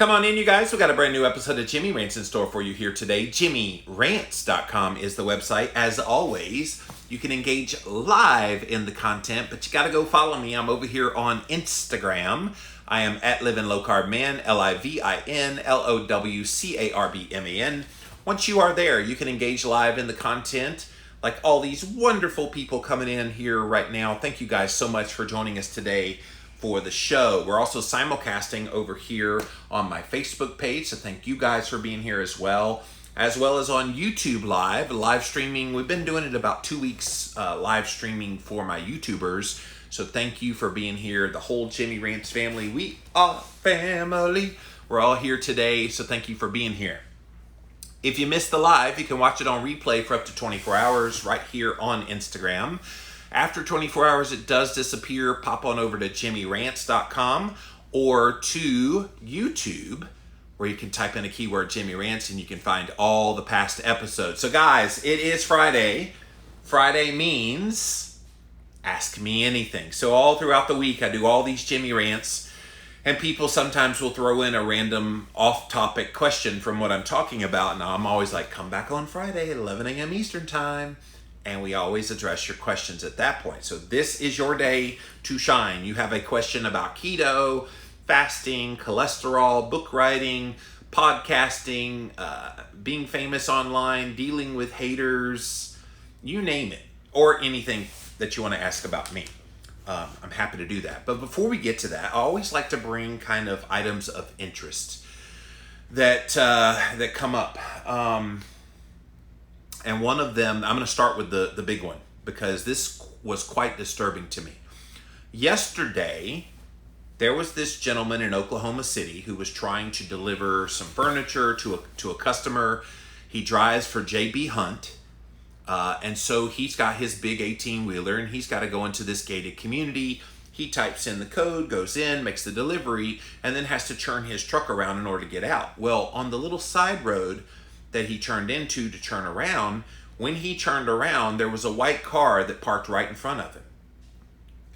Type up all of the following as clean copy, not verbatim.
Come on in, you guys. We got a brand new episode of Jimmy Rants in store for you here today. JimmyRants.com is the website. As always, you can engage live in the content, but you got to go follow me. I'm over here on Instagram. I am at Living Low Carb Man, LIVINLOWCARBMAN. Once you are there, you can engage live in the content like all these wonderful people coming in here right now. Thank you guys so much for joining us today for the show. We're also simulcasting over here on my Facebook page, so thank you guys for being here as well as on YouTube live streaming. We've been doing it about 2 weeks live streaming for my YouTubers, so thank you for being here. The whole Jimmy Rants family, we are family. We're all here today, so thank you for being here. If you missed the live, you can watch it on replay for up to 24 hours right here on Instagram. After 24 hours, it does disappear. Pop on over to JimmyRants.com or to YouTube, where you can type in a keyword Jimmy Rants and you can find all the past episodes. So guys, it is Friday. Friday means ask me anything. So all throughout the week, I do all these Jimmy Rants, and people sometimes will throw in a random off-topic question from what I'm talking about, and I'm always like, come back on Friday at 11 a.m. Eastern Time. And we always address your questions at that point. So this is your day to shine. You have a question about keto, fasting, cholesterol, book writing, podcasting, being famous online, dealing with haters, you name it, or anything that you want to ask about me. I'm happy to do that. But before we get to that, I always like to bring kind of items of interest that come up. And one of them, I'm going to start with the big one, because this was quite disturbing to me. Yesterday, there was this gentleman in Oklahoma City who was trying to deliver some furniture to a customer. He drives for J.B. Hunt, and so he's got his big 18-wheeler, and he's got to go into this gated community. He types in the code, goes in, makes the delivery, and then has to turn his truck around in order to get out. Well, on the little side road that he turned into to turn around, when he turned around, there was a white car that parked right in front of him.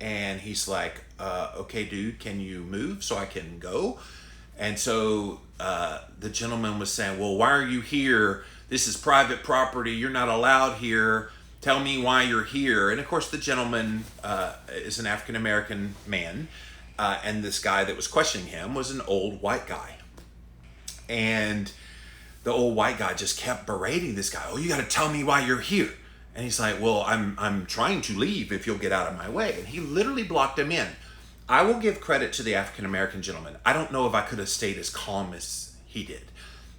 And he's like, okay, dude, can you move so I can go? And so the gentleman was saying, well, why are you here? This is private property. You're not allowed here. Tell me why you're here. And of course, the gentleman is an African-American man. And this guy that was questioning him was an old white guy. And the old white guy just kept berating this guy. Oh, you got to tell me why you're here. And he's like, well, I'm trying to leave if you'll get out of my way. And he literally blocked him in. I will give credit to the African-American gentleman. I don't know if I could have stayed as calm as he did,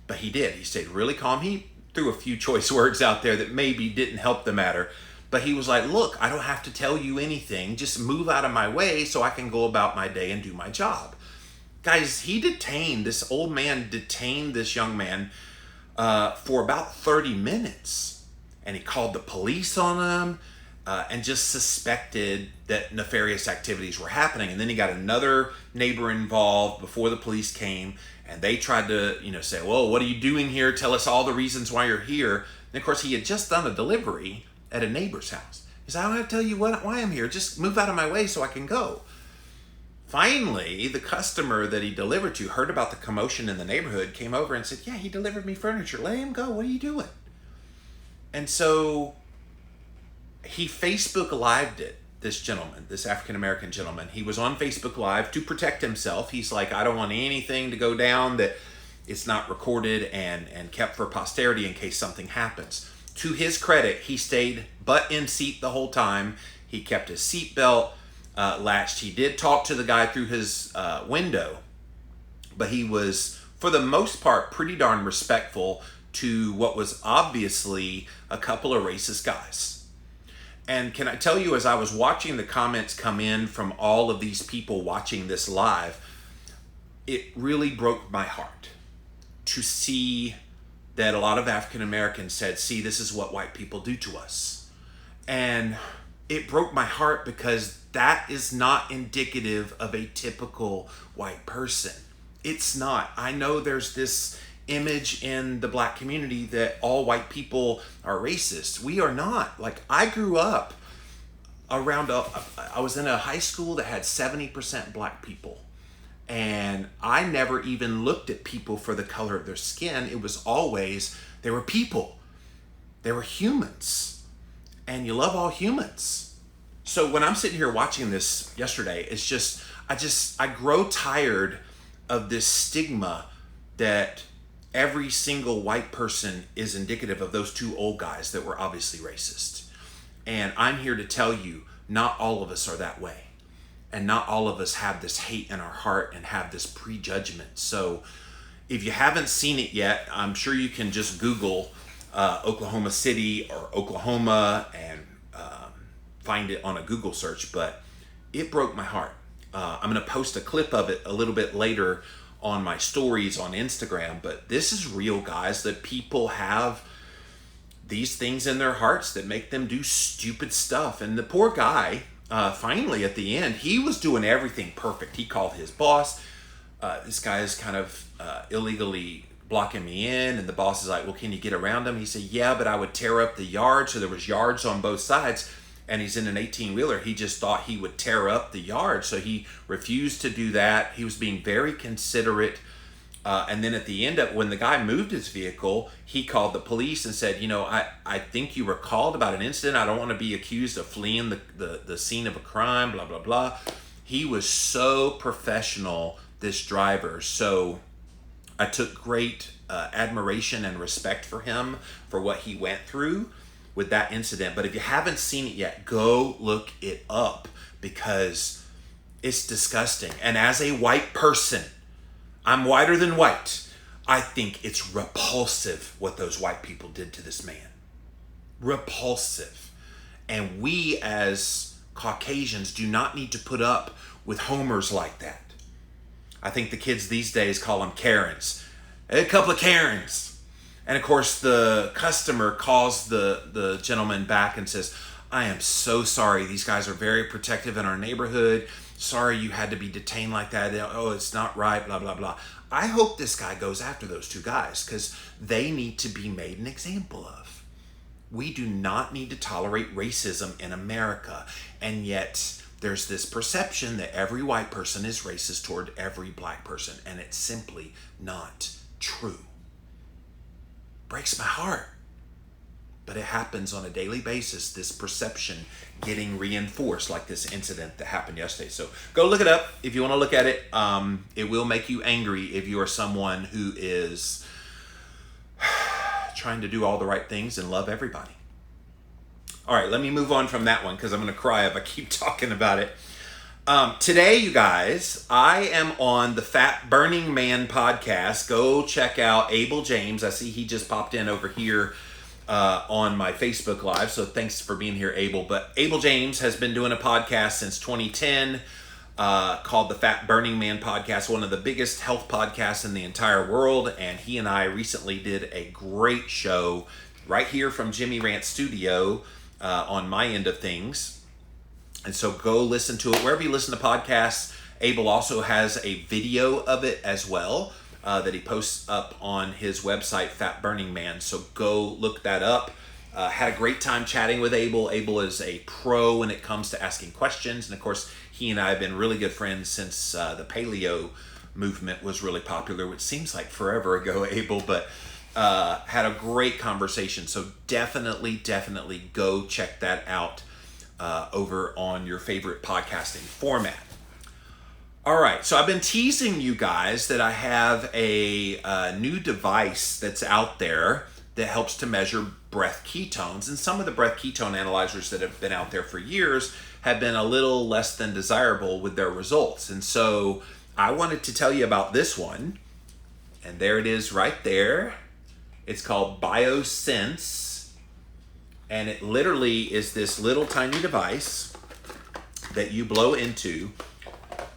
but he did. He stayed really calm. He threw a few choice words out there that maybe didn't help the matter, but he was like, look, I don't have to tell you anything. Just move out of my way so I can go about my day and do my job. Guys, this old man detained this young man for about 30 minutes, and he called the police on him and just suspected that nefarious activities were happening. And then he got another neighbor involved before the police came, and they tried to say, well, what are you doing here? Tell us all the reasons why you're here. And of course, he had just done a delivery at a neighbor's house. He said, I don't have to tell you why I'm here. Just move out of my way so I can go. Finally, the customer that he delivered to heard about the commotion in the neighborhood, came over and said, yeah, he delivered me furniture. Let him go. What are you doing? And so he Facebook Lived it, this gentleman, this African-American gentleman. He was on Facebook Live to protect himself. He's like, I don't want anything to go down that it's not recorded and kept for posterity in case something happens. To his credit, he stayed butt in seat the whole time. He kept his seatbelt latched. He did talk to the guy through his window, but he was, for the most part, pretty darn respectful to what was obviously a couple of racist guys. And can I tell you, as I was watching the comments come in from all of these people watching this live, it really broke my heart to see that a lot of African Americans said, see, this is what white people do to us. And it broke my heart because that is not indicative of a typical white person. It's not. I know there's this image in the black community that all white people are racist. We are not. Like, I grew up around I was in a high school that had 70% black people. And I never even looked at people for the color of their skin. It was always, they were people. They were humans. And you love all humans. So when I'm sitting here watching this yesterday, it's just, I grow tired of this stigma that every single white person is indicative of those two old guys that were obviously racist. And I'm here to tell you, not all of us are that way. And not all of us have this hate in our heart and have this prejudgment. So if you haven't seen it yet, I'm sure you can just Google Oklahoma City or Oklahoma and find it on a Google search. But it broke my heart. I'm going to post a clip of it a little bit later on my stories on Instagram. But this is real, guys, that people have these things in their hearts that make them do stupid stuff. And the poor guy, finally at the end, he was doing everything perfect. He called his boss. This guy is kind of illegally blocking me in, and the boss is like, well, can you get around him? He said, yeah, but I would tear up the yard. So there was yards on both sides, and he's in an 18-wheeler. He just thought he would tear up the yard, so he refused to do that. He was being very considerate. And then at the end of, when the guy moved his vehicle, he called the police and said, you know, I think you were called about an incident. I don't want to be accused of fleeing the scene of a crime, blah, blah, blah. He was so professional, this driver. So I took great admiration and respect for him for what he went through with that incident. But if you haven't seen it yet, go look it up because it's disgusting. And as a white person, I'm whiter than white. I think it's repulsive what those white people did to this man. Repulsive. And we as Caucasians do not need to put up with homers like that. I think the kids these days call them Karens. A couple of Karens. And of course the customer calls the gentleman back and says, I am so sorry. These guys are very protective in our neighborhood. Sorry you had to be detained like that. Oh, it's not right, blah, blah, blah. I hope this guy goes after those two guys because they need to be made an example of. We do not need to tolerate racism in America. And yet there's this perception that every white person is racist toward every black person. And it's simply not true. Breaks my heart. But it happens on a daily basis, this perception getting reinforced like this incident that happened yesterday. So go look it up if you want to look at it. It will make you angry if you are someone who is trying to do all the right things and love everybody. All right, let me move on from that one because I'm going to cry if I keep talking about it. Today, you guys, I am on the Fat Burning Man podcast. Go check out Abel James. I see he just popped in over here on my Facebook Live. So thanks for being here, Abel. But Abel James has been doing a podcast since 2010 called the Fat Burning Man Podcast, one of the biggest health podcasts in the entire world. And he and I recently did a great show right here from Jimmy Rant's studio on my end of things. And so go listen to it wherever you listen to podcasts. Abel also has a video of it as well that he posts up on his website, Fat Burning Man. So go look that up. Had a great time chatting with Abel. Abel is a pro when it comes to asking questions. And of course, he and I have been really good friends since the paleo movement was really popular, which seems like forever ago, Abel, but had a great conversation. So definitely go check that out over on your favorite podcasting format. All right, so I've been teasing you guys that I have a new device that's out there that helps to measure breath ketones. And some of the breath ketone analyzers that have been out there for years have been a little less than desirable with their results. And so I wanted to tell you about this one. And there it is right there. It's called BioSense. And it literally is this little tiny device that you blow into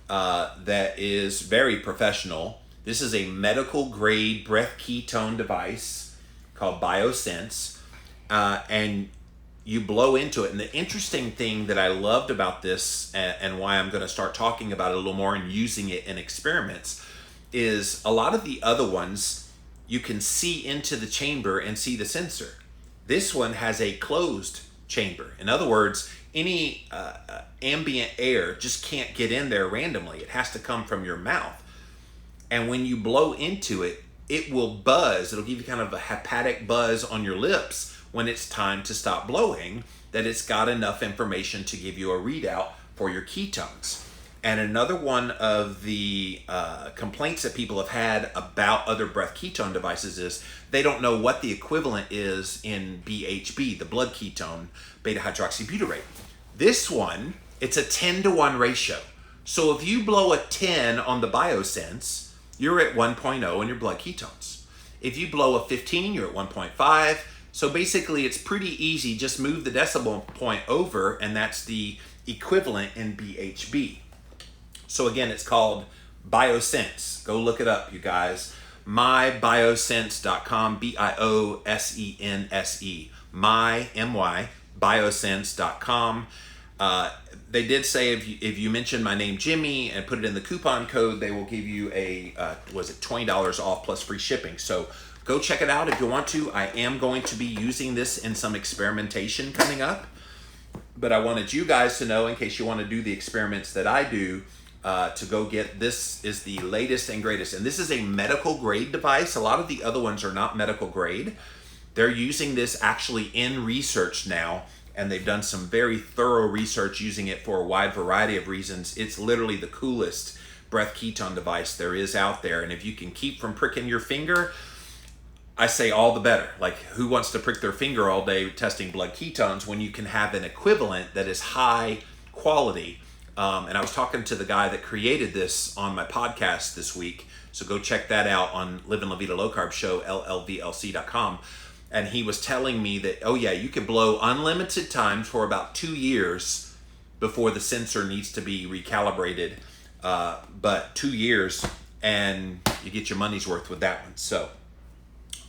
that is very professional. This is a medical grade breath ketone device called BioSense. And you blow into it. And the interesting thing that I loved about this and why I'm going to start talking about it a little more and using it in experiments is a lot of the other ones, you can see into the chamber and see the sensor. This one has a closed chamber. In other words, any ambient air just can't get in there randomly. It has to come from your mouth. And when you blow into it, it will buzz. It'll give you kind of a hepatic buzz on your lips when it's time to stop blowing, that it's got enough information to give you a readout for your ketones. And another one of the complaints that people have had about other breath ketone devices is they don't know what the equivalent is in BHB, the blood ketone, beta hydroxybutyrate. This one, it's a 10-to-1 ratio. So if you blow a 10 on the BioSense, you're at 1.0 in your blood ketones. If you blow a 15, you're at 1.5. So basically, it's pretty easy. Just move the decimal point over, and that's the equivalent in BHB. So again, it's called BioSense. Go look it up, you guys. mybiosense.com, BIOSENSE. My, biosense.com. They did say if you mention my name Jimmy and put it in the coupon code, they will give you a $20 off plus free shipping. So go check it out if you want to. I am going to be using this in some experimentation coming up, but I wanted you guys to know, in case you want to do the experiments that I do, to go get this. Is the latest and greatest, and this is a medical grade device. A lot of the other ones are not medical grade. They're using this actually in research now, and they've done some very thorough research using it for a wide variety of reasons. It's literally the coolest breath ketone device there is out there, and if you can keep from pricking your finger, I say all the better. Like, who wants to prick their finger all day testing blood ketones when you can have an equivalent that is high quality? And I was talking to the guy that created this on my podcast this week, so go check that out on Living La Vida Low Carb Show, llvlc.com. And he was telling me that, oh yeah, you can blow unlimited times for about 2 years before the sensor needs to be recalibrated. But 2 years, and you get your money's worth with that one. So,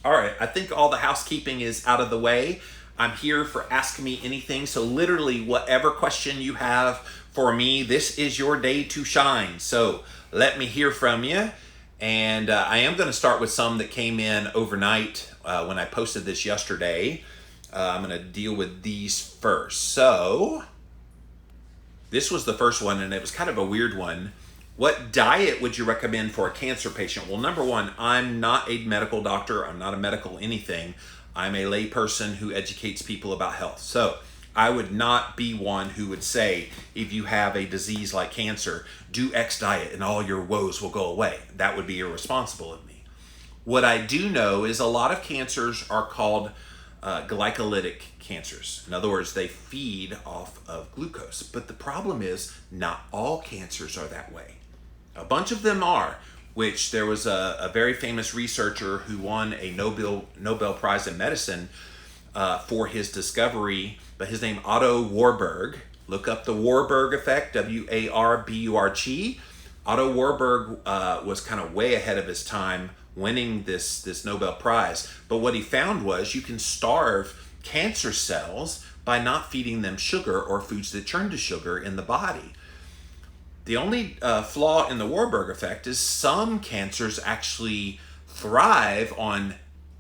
all right, I think all the housekeeping is out of the way. I'm here for Ask Me Anything. So literally whatever question you have for me, this is your day to shine. So let me hear from you. And I am going to start with some that came in overnight when I posted this yesterday. I'm going to deal with these first. So this was the first one, and it was kind of a weird one. What diet would you recommend for a cancer patient? Well, number one, I'm not a medical doctor. I'm not a medical anything. I'm a lay person who educates people about health. So I would not be one who would say, if you have a disease like cancer, do X diet and all your woes will go away. That would be irresponsible of me. What I do know is a lot of cancers are called glycolytic cancers. In other words, they feed off of glucose. But the problem is not all cancers are that way. A bunch of them are, which there was a very famous researcher who won a Nobel Prize in Medicine for his discovery, but his name Otto Warburg. Look up the Warburg effect, W-A-R-B-U-R-G. Otto Warburg was kind of way ahead of his time winning this Nobel Prize. But what he found was you can starve cancer cells by not feeding them sugar or foods that turn to sugar in the body. The only flaw in the Warburg effect is some cancers actually thrive on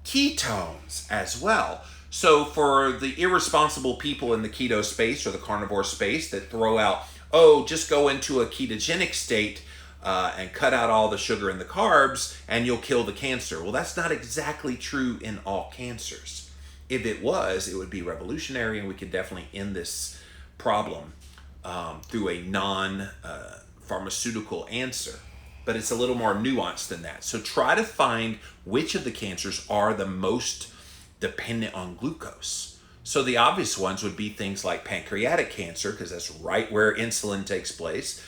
ketones as well. So for the irresponsible people in the keto space or the carnivore space that throw out, oh, just go into a ketogenic state and cut out all the sugar and the carbs and you'll kill the cancer. Well, that's not exactly true in all cancers. If it was, it would be revolutionary, and we could definitely end this problem through a non-pharmaceutical answer. But it's a little more nuanced than that. So try to find which of the cancers are the most dependent on glucose. So the obvious ones would be things like pancreatic cancer, because that's right where insulin takes place.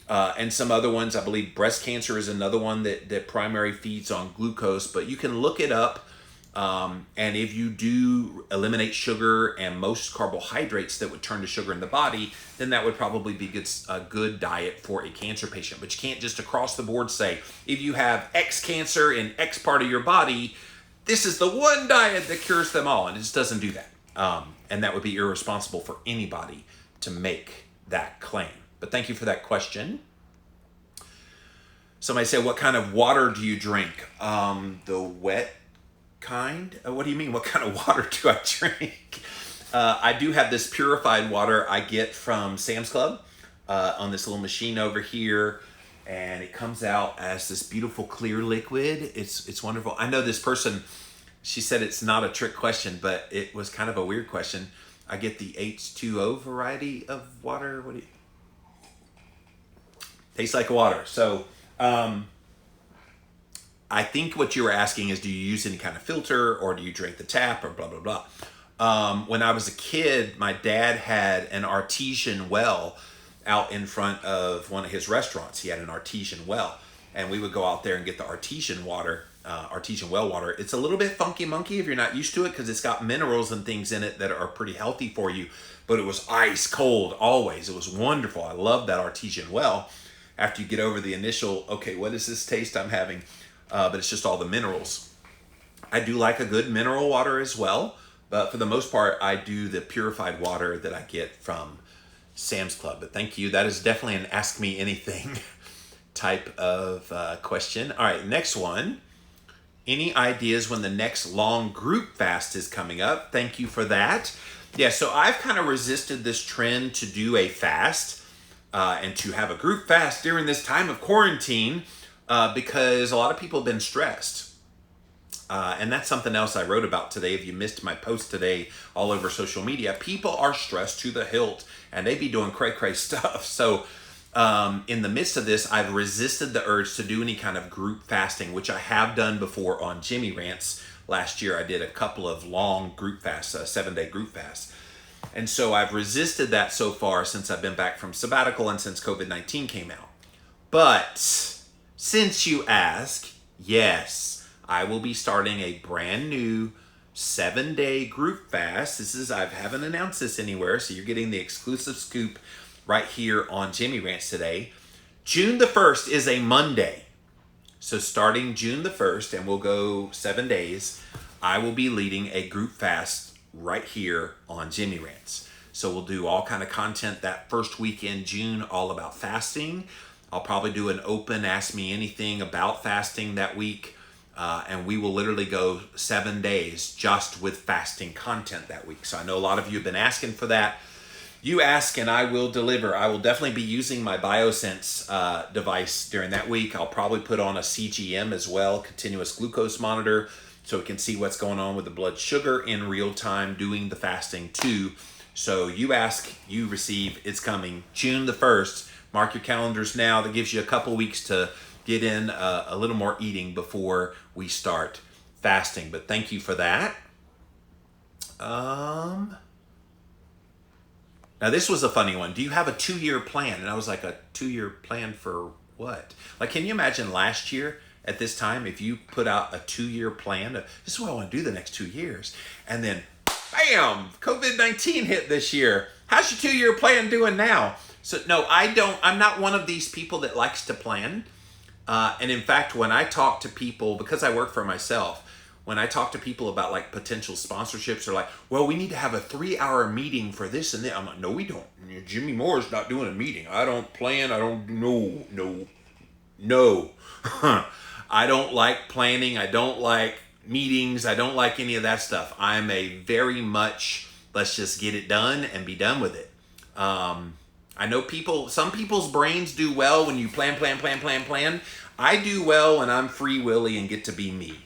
And some other ones, I believe breast cancer is another one that primary feeds on glucose, but you can look it up. And if you do eliminate sugar and most carbohydrates that would turn to sugar in the body, then that would probably be a good diet for a cancer patient. But you can't just across the board say, if you have X cancer in X part of your body, this is the one diet that cures them all. And it just doesn't do that. And that would be irresponsible for anybody to make that claim. But thank you for that question. Somebody said, what kind of water do you drink? The wet kind? What do you mean? What kind of water do I drink? I do have this purified water I get from Sam's Club on this little machine over here, and it comes out as this beautiful clear liquid. It's wonderful. I know this person, she said it's not a trick question, but it was kind of a weird question. I get the H2O variety of water. What do you... Tastes like water. So I think what you were asking is, do you use any kind of filter, or do you drink the tap, or blah, blah, blah. When I was a kid, my dad had an artesian well out in front of one of his restaurants. He had an artesian well, and we would go out there and get the artesian water, artesian well water. It's a little bit funky monkey if you're not used to it, because it's got minerals and things in it that are pretty healthy for you, but it was ice cold always. It was wonderful. I loved that artesian well. After you get over the initial, okay, what is this taste I'm having? But it's just all the minerals. I do like a good mineral water as well, but for the most part, I do the purified water that I get from Sam's Club. But thank you. That is definitely an ask me anything type of question. All right, next one. Any ideas when the next long group fast is coming up? Thank you for that. Yeah, so I've kind of resisted this trend to do a fast and to have a group fast during this time of quarantine because a lot of people have been stressed. And that's something else I wrote about today. If you missed my post today all over social media, people are stressed to the hilt and they be doing cray stuff. So in the midst of this, I've resisted the urge to do any kind of group fasting, which I have done before on Jimmy Rants. Last year, I did a couple of long group fasts, 7-day group fasts. And so I've resisted that so far since I've been back from sabbatical and since COVID-19 came out. But since you ask, yes, I will be starting a brand new 7-day group fast. I haven't announced this anywhere, so you're getting the exclusive scoop right here on Jimmy Rants today. June the 1st is a Monday. So starting June the 1st, and we'll go 7 days, I will be leading a group fast right here on Jimmy Rants. So we'll do all kind of content that first week in June, all about fasting. I'll probably do an open Ask Me Anything about fasting that week. And we will literally go 7 days just with fasting content that week. So I know a lot of you have been asking for that. You ask and I will deliver. I will definitely be using my BioSense device during that week. I'll probably put on a CGM as well, continuous glucose monitor, so we can see what's going on with the blood sugar in real time, doing the fasting too. So you ask, you receive. It's coming June the 1st. Mark your calendars now. That gives you a couple weeks to get in a little more eating before we start fasting. But thank you for that. Now this was a funny one. Do you have a 2-year plan? And I was like, a 2-year plan for what? Like, can you imagine last year at this time if you put out a 2-year plan? This is what I want to do the next 2 years. And then, bam, COVID-19 hit this year. How's your 2-year plan doing now? So no, I'm not one of these people that likes to plan. And in fact, when I talk to people, because I work for myself, when I talk to people about like potential sponsorships, they're like, well, we need to have a 3-hour meeting for this and that. I'm like, no, we don't. Jimmy Moore's not doing a meeting. I don't plan. No. I don't like planning. I don't like meetings. I don't like any of that stuff. I'm a very much, let's just get it done and be done with it. I know some people's brains do well when you plan. I do well when I'm free willy and get to be me.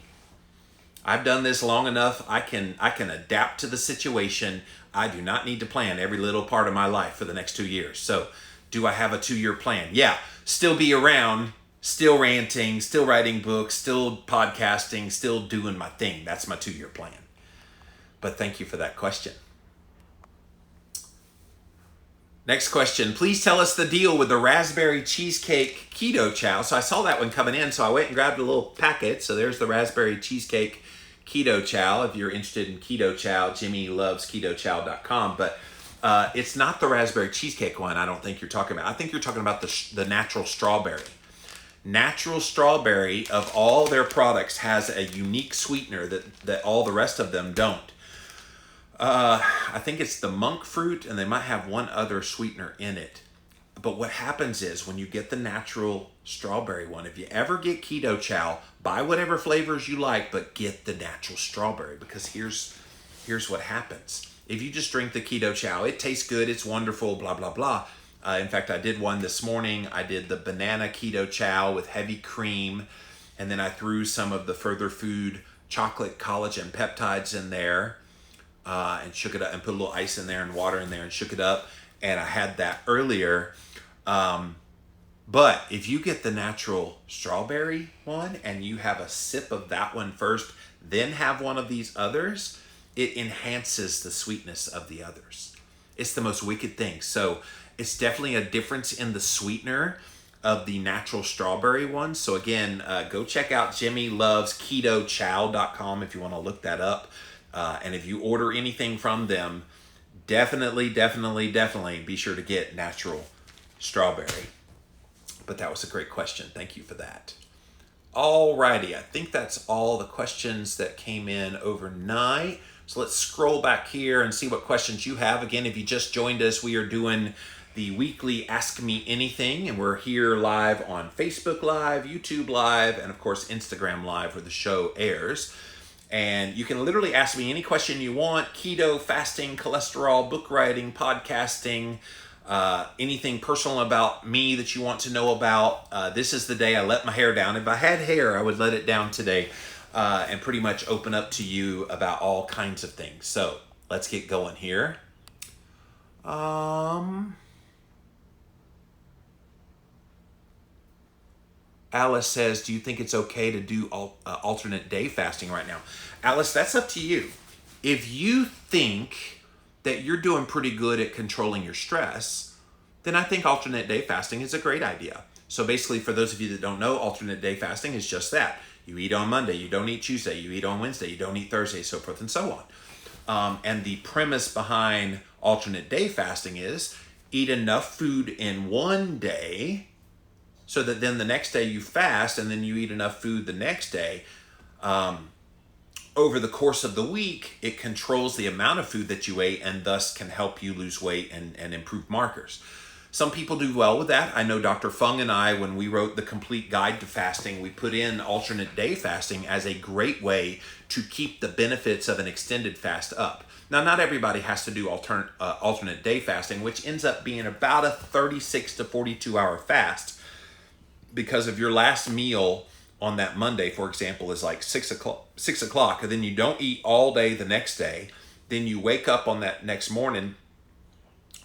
I've done this long enough. I can adapt to the situation. I do not need to plan every little part of my life for the next 2 years. So do I have a 2-year plan? Yeah. Still be around, still ranting, still writing books, still podcasting, still doing my thing. That's my 2-year plan. But thank you for that question. Next question. Please tell us the deal with the raspberry cheesecake keto chow. So I saw that one coming in, so I went and grabbed a little packet. So there's the raspberry cheesecake keto chow. If you're interested in keto chow, jimmylovesketochow.com. But it's not the raspberry cheesecake one I don't think you're talking about. I think you're talking about the natural strawberry. Natural strawberry, of all their products, has a unique sweetener that all the rest of them don't. I think it's the monk fruit, and they might have one other sweetener in it. But what happens is when you get the natural strawberry one, if you ever get keto chow, buy whatever flavors you like, but get the natural strawberry, because here's what happens. if you just drink the keto chow, it tastes good, it's wonderful, blah, blah, blah. In fact, I did one this morning. I did the banana keto chow with heavy cream, and then I threw some of the Further Food chocolate collagen peptides in there, and shook it up and put a little ice in there and water in there and shook it up. And I had that earlier. But if you get the natural strawberry one and you have a sip of that one first, then have one of these others, it enhances the sweetness of the others. It's the most wicked thing. So it's definitely a difference in the sweetener of the natural strawberry one. So again, go check out jimmylovesketochow.com if you want to look that up. And if you order anything from them, definitely be sure to get natural strawberry. But that was a great question. Thank you for that. Alrighty, I think that's all the questions that came in overnight. So let's scroll back here and see what questions you have. Again, if you just joined us, we are doing the weekly Ask Me Anything, and we're here live on Facebook Live, YouTube Live, and of course Instagram Live where the show airs. And you can literally ask me any question you want: keto, fasting, cholesterol, book writing, podcasting, anything personal about me that you want to know about. This is the day I let my hair down. If I had hair, I would let it down today, and pretty much open up to you about all kinds of things. So let's get going here. Alice says, do you think it's okay to do alternate day fasting right now? Alice, that's up to you. If you think that you're doing pretty good at controlling your stress, then I think alternate day fasting is a great idea. So basically, for those of you that don't know, alternate day fasting is just that. You eat on Monday, you don't eat Tuesday, you eat on Wednesday, you don't eat Thursday, so forth and so on. And the premise behind alternate day fasting is eat enough food in one day so that then the next day you fast, and then you eat enough food the next day. Over the course of the week, it controls the amount of food that you ate and thus can help you lose weight and improve markers. Some people do well with that. I know Dr. Fung and I, when we wrote the complete guide to fasting, we put in alternate day fasting as a great way to keep the benefits of an extended fast up. Now, not everybody has to do alternate day fasting, which ends up being about a 36 to 42 hour fast, because if your last meal on that Monday, for example, is like 6 o'clock, and then you don't eat all day the next day, then you wake up on that next morning,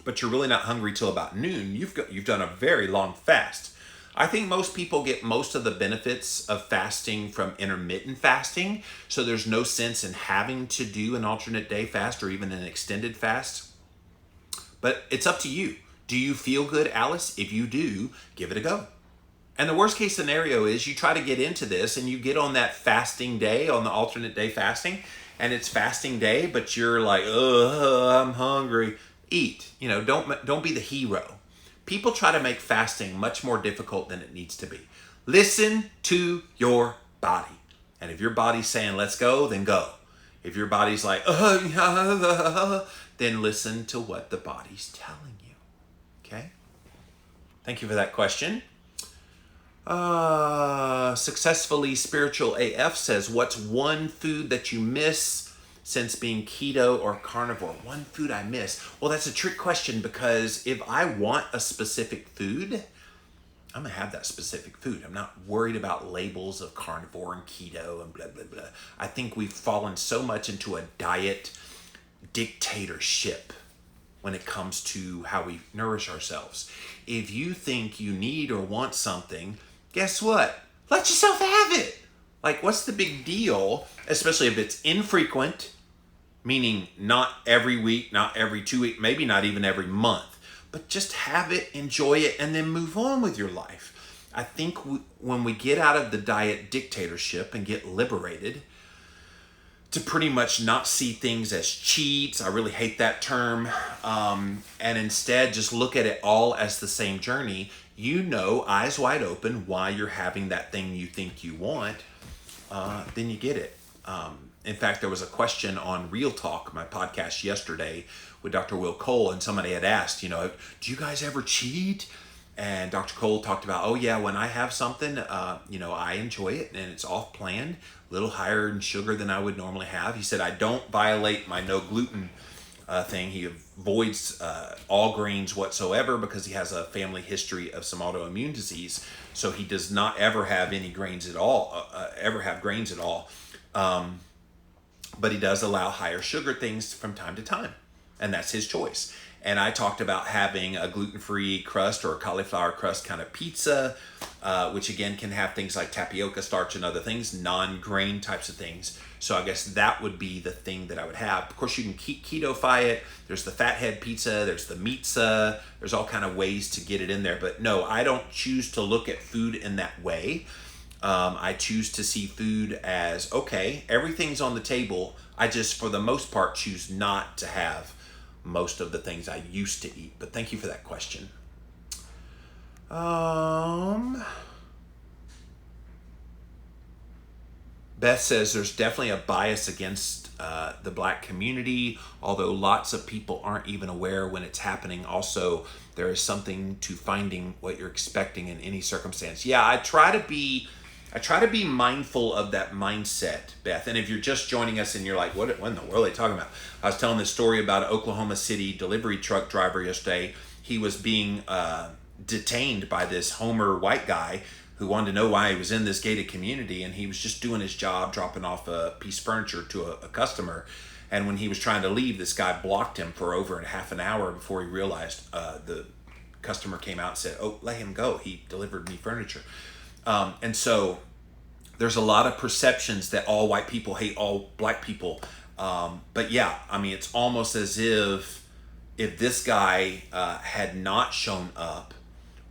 but you're really not hungry till about noon, you've done a very long fast. I think most people get most of the benefits of fasting from intermittent fasting, so there's no sense in having to do an alternate day fast or even an extended fast. But it's up to you. Do you feel good, Alice? If you do, give it a go. And the worst case scenario is you try to get into this and you get on that fasting day, on the alternate day fasting, and it's fasting day, but you're like, I'm hungry. Eat. Don't be the hero. People try to make fasting much more difficult than it needs to be. Listen to your body. And if your body's saying, let's go, then go. If your body's like, then listen to what the body's telling you. Okay? Thank you for that question. Successfully Spiritual AF says, what's one food that you miss since being keto or carnivore? One food I miss. Well, that's a trick question, because if I want a specific food, I'm gonna have that specific food. I'm not worried about labels of carnivore and keto and blah, blah, blah. I think we've fallen so much into a diet dictatorship when it comes to how we nourish ourselves. If you think you need or want something, guess what? Let yourself have it. Like, what's the big deal? Especially if it's infrequent, meaning not every week, not every 2 weeks, maybe not even every month, but just have it, enjoy it, and then move on with your life. I think when we get out of the diet dictatorship and get liberated to pretty much not see things as cheats, I really hate that term, and instead just look at it all as the same journey, eyes wide open, why you're having that thing you think you want, then you get it. In fact, there was a question on Real Talk, my podcast yesterday with Dr. Will Cole, and somebody had asked, do you guys ever cheat? And Dr. Cole talked about, oh yeah, when I have something, I enjoy it and it's off planned, a little higher in sugar than I would normally have. He said, I don't violate my no gluten thing. He avoids all grains whatsoever because he has a family history of some autoimmune disease. So he does not ever have any grains at all, ever have grains at all. But he does allow higher sugar things from time to time, and that's his choice. And I talked about having a gluten-free crust or a cauliflower crust kind of pizza, which again can have things like tapioca starch and other things, non-grain types of things. So I guess that would be the thing that I would have. Of course, you can keto-fy it. There's the fathead pizza. There's the meatza. There's all kind of ways to get it in there. But no, I don't choose to look at food in that way. I choose to see food as, okay, everything's on the table. I just, for the most part, choose not to have most of the things I used to eat. But thank you for that question. Beth says there's definitely a bias against the black community, although lots of people aren't even aware when it's happening. Also, there is something to finding what you're expecting in any circumstance. Yeah, I try to be mindful of that mindset, Beth. And if you're just joining us and you're like, what in the world are they talking about? I was telling this story about an Oklahoma City delivery truck driver yesterday. He was being detained by this Homer white guy who wanted to know why he was in this gated community, and he was just doing his job, dropping off a piece of furniture to a customer. And when he was trying to leave, this guy blocked him for over half an hour before he realized the customer came out and said, "Oh, let him go. He delivered me furniture." And so there's a lot of perceptions that all white people hate all black people. But yeah, I mean, it's almost as if this guy had not shown up,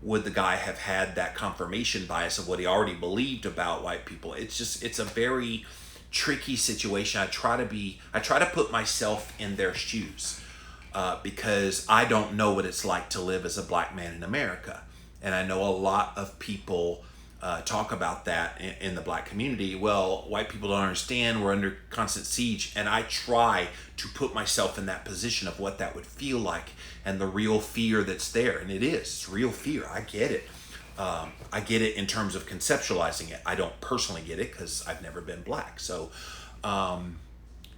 would the guy have had that confirmation bias of what he already believed about white people? It's a very tricky situation. I try to put myself in their shoes because I don't know what it's like to live as a black man in America. And I know a lot of people talk about that in the black community. Well, white people don't understand. We're under constant siege. And I try to put myself in that position of what that would feel like and the real fear that's there. And it's real fear. I get it. I get it in terms of conceptualizing it. I don't personally get it because I've never been black. So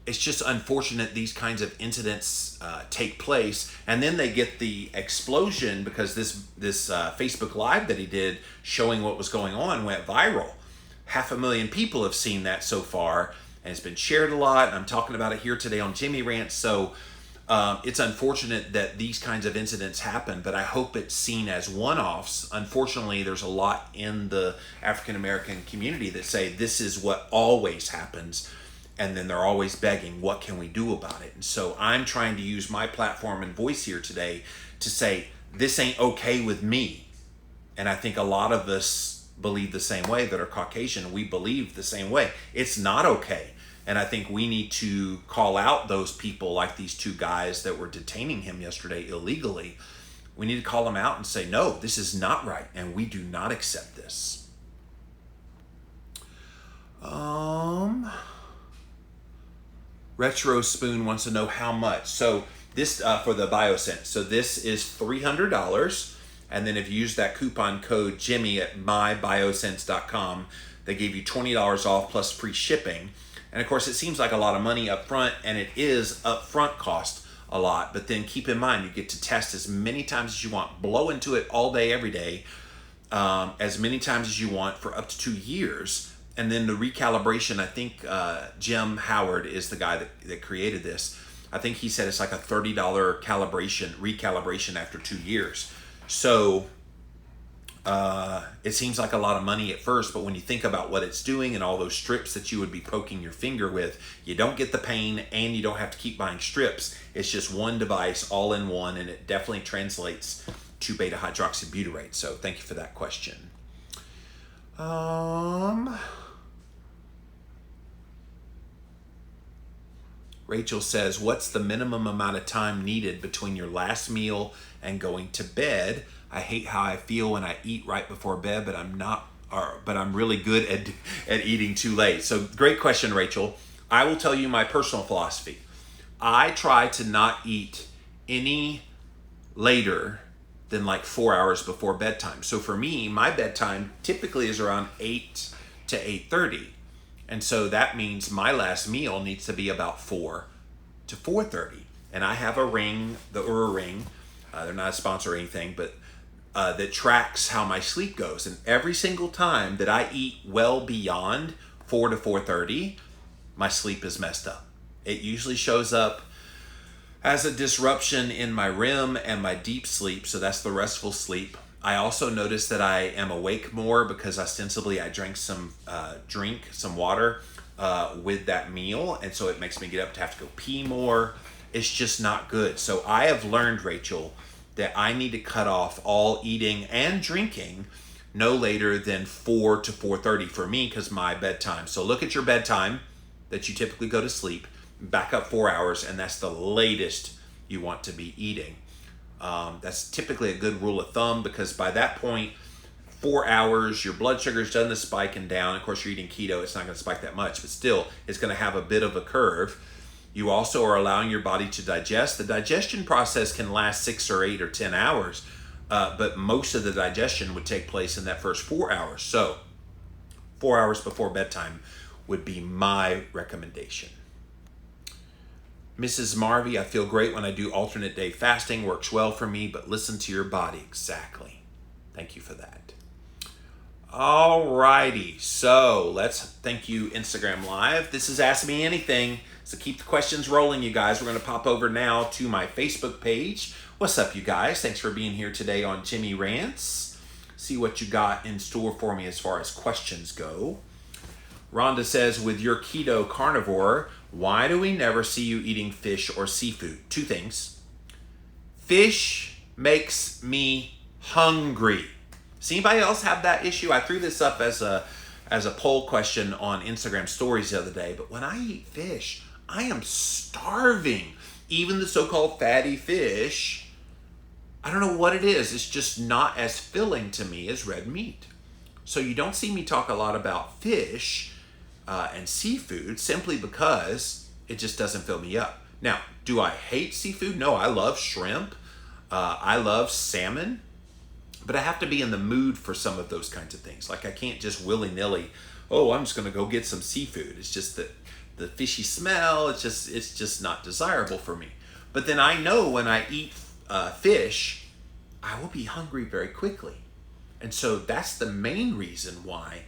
it's just unfortunate these kinds of incidents take place, and then they get the explosion because this Facebook Live that he did showing what was going on went viral. 500,000 people have seen that so far, and it's been shared a lot, and I'm talking about it here today on Jimmy Rants. So it's unfortunate that these kinds of incidents happen, but I hope it's seen as one-offs. Unfortunately, there's a lot in the African American community that say this is what always happens, and then they're always begging, what can we do about it? And so I'm trying to use my platform and voice here today to say, this ain't okay with me. And I think a lot of us believe the same way that are Caucasian. We believe the same way. It's not okay. And I think we need to call out those people like these two guys that were detaining him yesterday illegally. We need to call them out and say, no, this is not right. And we do not accept this. Retro Spoon wants to know how much. So this for the BioSense. So this is $300, and then if you use that coupon code Jimmy at mybiosense.com, they give you $20 off plus free shipping. And of course, it seems like a lot of money up front, and it is upfront cost a lot. But then keep in mind, you get to test as many times as you want, blow into it all day, every day, as many times as you want for up to 2 years. And then the recalibration, I think Jim Howard is the guy that created this. I think he said it's like a $30 recalibration after 2 years. So it seems like a lot of money at first, but when you think about what it's doing and all those strips that you would be poking your finger with, you don't get the pain and you don't have to keep buying strips. It's just one device all in one, and it definitely translates to beta hydroxybutyrate. So thank you for that question. Rachel says, what's the minimum amount of time needed between your last meal and going to bed? I hate how I feel when I eat right before bed, but I'm really good at eating too late. So great question, Rachel. I will tell you my personal philosophy. I try to not eat any later than like 4 hours before bedtime. So for me, my bedtime typically is around 8 to 8:30. And so that means my last meal needs to be about 4 to 4:30. and I have a ring, the Oura ring. They're not a sponsor or anything, but that tracks how my sleep goes. And every single time that I eat well beyond 4 to 4:30, my sleep is messed up. It usually shows up as a disruption in my REM and my deep sleep, so that's the restful sleep. I also notice that I am awake more because ostensibly I drank some water with that meal, and so it makes me get up to have to go pee more. It's just not good. So I have learned, Rachel, that I need to cut off all eating and drinking no later than 4 to 4:30 for me, because my bedtime. So look at your bedtime that you typically go to sleep, back up 4 hours, and that's the latest you want to be eating. That's typically a good rule of thumb, because by that point, 4 hours, your blood sugar's done the spiking down. Of course, you're eating keto, it's not going to spike that much, but still, it's going to have a bit of a curve. You also are allowing your body to digest. The digestion process can last 6 or 8 or 10 hours, but most of the digestion would take place in that first 4 hours. So 4 hours before bedtime would be my recommendation. Mrs. Marvey, I feel great when I do alternate day fasting. Works well for me, but listen to your body. Exactly. Thank you for that. All righty. So let's thank you, Instagram Live. This is Ask Me Anything. So keep the questions rolling, you guys. We're going to pop over now to my Facebook page. What's up, you guys? Thanks for being here today on Jimmy Rants. See what you got in store for me as far as questions go. Rhonda says, with your keto carnivore, why do we never see you eating fish or seafood? 2 things. Fish makes me hungry. Does anybody else have that issue? I threw this up as a poll question on Instagram stories the other day, but when I eat fish, I am starving. Even the so-called fatty fish, I don't know what it is. It's just not as filling to me as red meat. So you don't see me talk a lot about fish and seafood simply because it just doesn't fill me up. Now, do I hate seafood? No, I love shrimp. I love salmon. But I have to be in the mood for some of those kinds of things. Like I can't just willy-nilly, I'm just going to go get some seafood. It's just that the fishy smell, it's just not desirable for me. But then I know when I eat fish, I will be hungry very quickly. And so that's the main reason why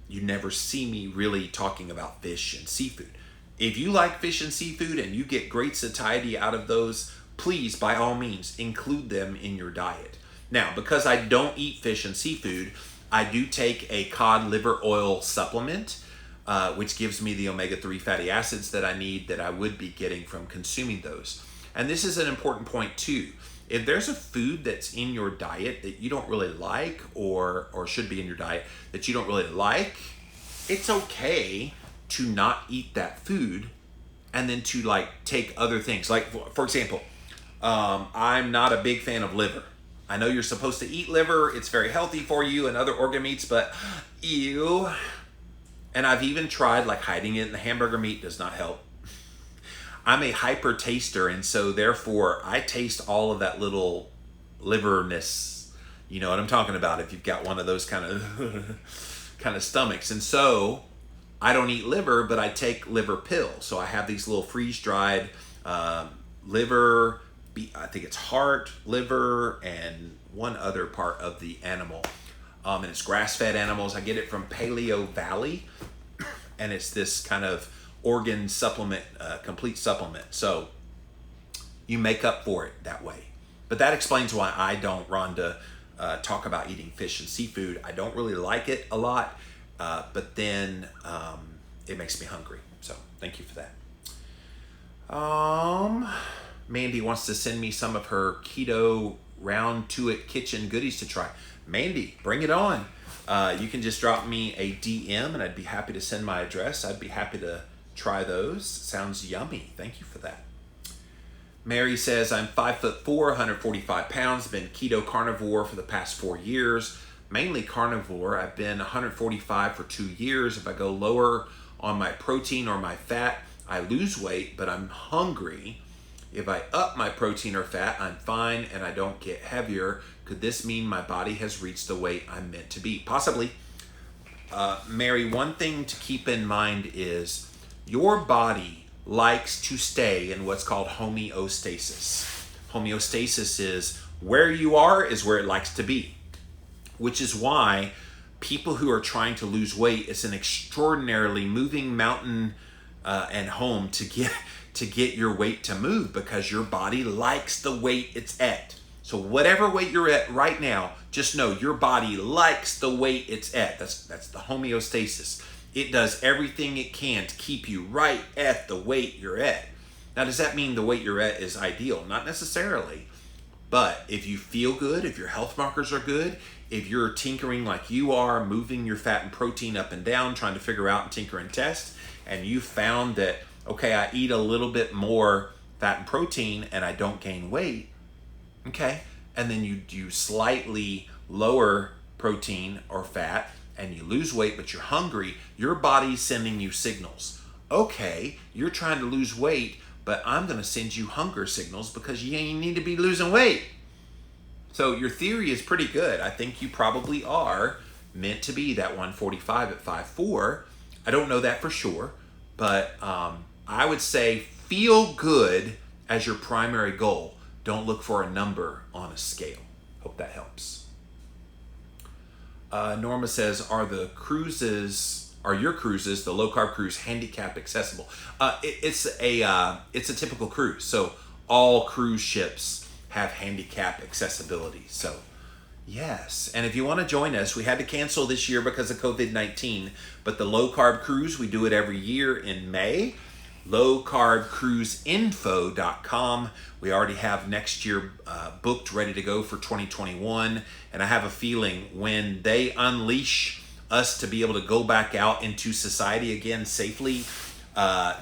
you never see me really talking about fish and seafood. If you like fish and seafood and you get great satiety out of those, please, by all means, include them in your diet. Now, because I don't eat fish and seafood, I do take a cod liver oil supplement, which gives me the omega-3 fatty acids that I need, that I would be getting from consuming those. And this is an important point too. If there's a food that's in your diet that you don't really like, or should be in your diet that you don't really like, it's okay to not eat that food and then to take other things. Like, for example, I'm not a big fan of liver. I know you're supposed to eat liver. It's very healthy for you and other organ meats, but ew. And I've even tried hiding it in the hamburger meat. Does not help. I'm a hyper taster, and so therefore I taste all of that little liverness. You know what I'm talking about if you've got one of those kind of stomachs. And so I don't eat liver, but I take liver pills. So I have these little freeze-dried liver, I think it's heart, liver, and one other part of the animal. And it's grass-fed animals. I get it from Paleo Valley, and it's this kind of organ supplement, complete supplement. So you make up for it that way. But that explains why I don't, Rhonda, talk about eating fish and seafood. I don't really like it a lot, but then it makes me hungry. So thank you for that. Mandy wants to send me some of her keto round to it kitchen goodies to try. Mandy, bring it on. You can just drop me a DM and I'd be happy to send my address. I'd be happy to try those. Sounds yummy. Thank you for that. Mary says, I'm 5'4", 145 pounds, been keto carnivore for the past 4 years, mainly carnivore. I've been 145 for 2 years. If I go lower on my protein or my fat, I lose weight, but I'm hungry. If I up my protein or fat, I'm fine and I don't get heavier. Could this mean my body has reached the weight I'm meant to be? Possibly. Mary, one thing to keep in mind is your body likes to stay in what's called homeostasis. Homeostasis is where you are is where it likes to be, which is why people who are trying to lose weight, it's an extraordinarily moving mountain and home to get your weight to move, because your body likes the weight it's at. So whatever weight you're at right now, just know your body likes the weight it's at. That's the homeostasis. It does everything it can to keep you right at the weight you're at. Now, does that mean the weight you're at is ideal? Not necessarily. But if you feel good, if your health markers are good, if you're tinkering like you are, moving your fat and protein up and down, trying to figure out and tinker and test, and you found that, okay, I eat a little bit more fat and protein and I don't gain weight, okay, and then you slightly lower protein or fat and you lose weight, but you're hungry, your body's sending you signals. Okay, you're trying to lose weight, but I'm going to send you hunger signals because you need to be losing weight. So your theory is pretty good. I think you probably are meant to be that 145 at 5'4". I don't know that for sure, but I would say feel good as your primary goal. Don't look for a number on a scale. Hope that helps. Norma says, are your cruises, the low carb cruise, handicap accessible? It's a typical cruise. So all cruise ships have handicap accessibility. So yes. And if you want to join us, we had to cancel this year because of COVID-19, but the low carb cruise, we do it every year in May. lowcarbcruiseinfo.com. We already have next year booked, ready to go for 2021. And I have a feeling when they unleash us to be able to go back out into society again safely,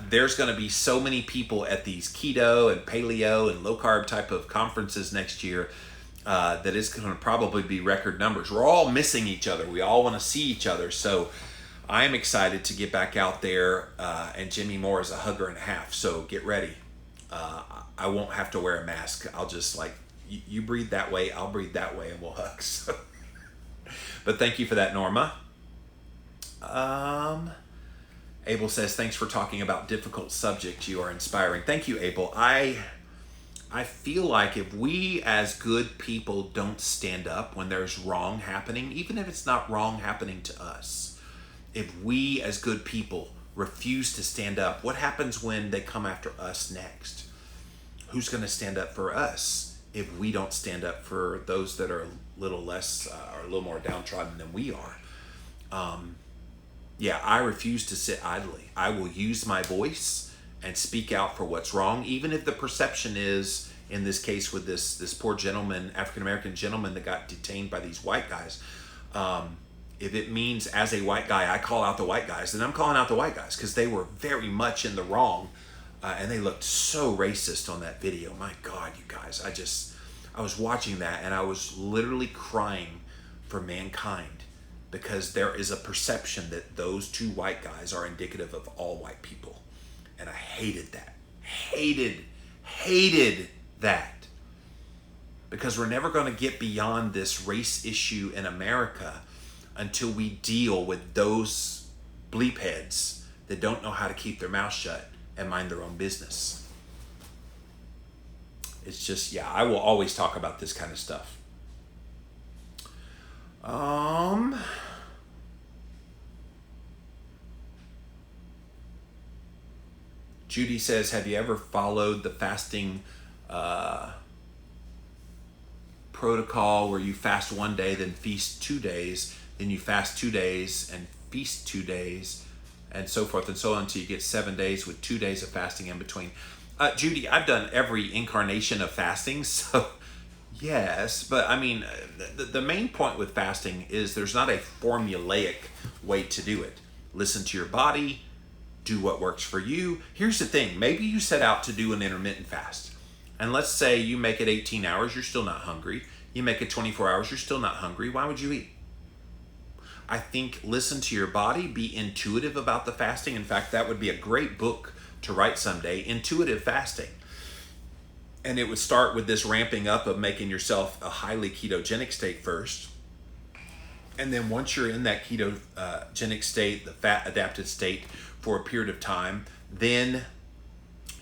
there's going to be so many people at these keto and paleo and low carb type of conferences next year that it's going to probably be record numbers. We're all missing each other. We all want to see each other. So I'm excited to get back out there, and Jimmy Moore is a hugger and a half, so get ready. I won't have to wear a mask. I'll just you breathe that way, I'll breathe that way, and we'll hug. So. But thank you for that, Norma. Abel says, thanks for talking about difficult subjects. You are inspiring. Thank you, Abel. I feel like if we as good people don't stand up when there's wrong happening, even if it's not wrong happening to us, if we as good people refuse to stand up, what happens when they come after us next? Who's going to stand up for us if we don't stand up for those that are a little less or a little more downtrodden than we are? Yeah, I refuse to sit idly. I will use my voice and speak out for what's wrong, even if the perception is, in this case with this poor gentleman, African-American gentleman that got detained by these white guys. If it means as a white guy, I call out the white guys, then I'm calling out the white guys because they were very much in the wrong. And they looked so racist on that video. My God, you guys, I was watching that and I was literally crying for mankind, because there is a perception that those two white guys are indicative of all white people. And I hated that. Hated that. Because we're never going to get beyond this race issue in America until we deal with those bleep heads that don't know how to keep their mouth shut and mind their own business. It's just, yeah, I will always talk about this kind of stuff. Judy says, have you ever followed the fasting protocol where you fast one day, then feast 2 days, then you fast 2 days and feast 2 days, and so forth and so on until you get 7 days with 2 days of fasting in between? Judy, I've done every incarnation of fasting, so yes, but I mean, the main point with fasting is there's not a formulaic way to do it. Listen to your body, do what works for you. Here's the thing, maybe you set out to do an intermittent fast, and let's say you make it 18 hours, you're still not hungry. You make it 24 hours, you're still not hungry. Why would you eat? I think listen to your body, be intuitive about the fasting. In fact, that would be a great book to write someday, Intuitive Fasting. And it would start with this ramping up of making yourself a highly ketogenic state first. And then once you're in that ketogenic state, the fat adapted state for a period of time, then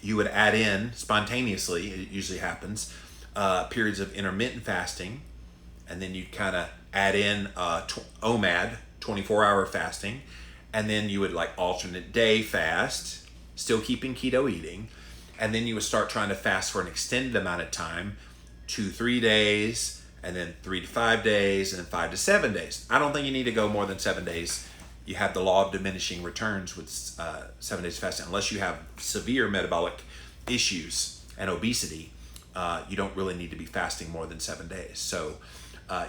you would add in spontaneously, it usually happens, periods of intermittent fasting, and then you'd kind of add in OMAD, 24-hour fasting, and then you would like alternate day fast, still keeping keto eating, and then you would start trying to fast for an extended amount of time, 2-3 days, and then 3 to 5 days, and then 5 to 7 days. I don't think you need to go more than 7 days. You have the law of diminishing returns with 7 days fasting. Unless you have severe metabolic issues and obesity, you don't really need to be fasting more than 7 days. So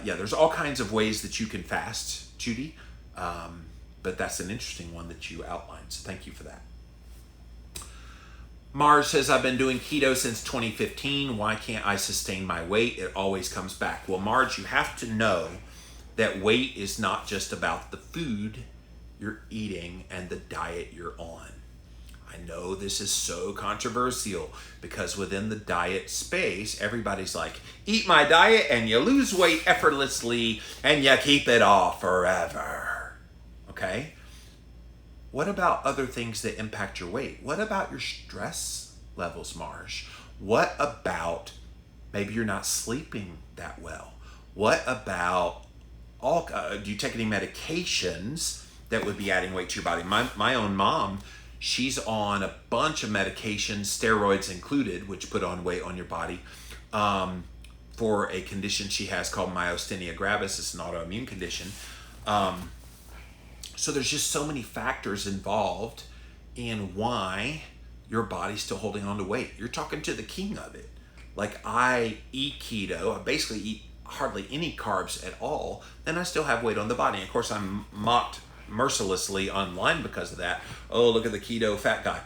yeah, there's all kinds of ways that you can fast, Judy, but that's an interesting one that you outlined. So thank you for that. Mars says, I've been doing keto since 2015. Why can't I sustain my weight? It always comes back. Well, Mars, you have to know that weight is not just about the food you're eating and the diet you're on. I know this is so controversial because within the diet space, everybody's like, eat my diet and you lose weight effortlessly and you keep it off forever. Okay? What about other things that impact your weight? What about your stress levels, Marsh? What about maybe you're not sleeping that well? What about do you take any medications that would be adding weight to your body? My own mom, she's on a bunch of medications, steroids included, which put on weight on your body, for a condition she has called myasthenia gravis. It's an autoimmune condition. So there's just so many factors involved in why your body's still holding on to weight. You're talking to the king of it. Like, I eat keto, I basically eat hardly any carbs at all, then I still have weight on the body. And of course, I'm mocked mercilessly online because of that. Oh, look at the keto fat guy.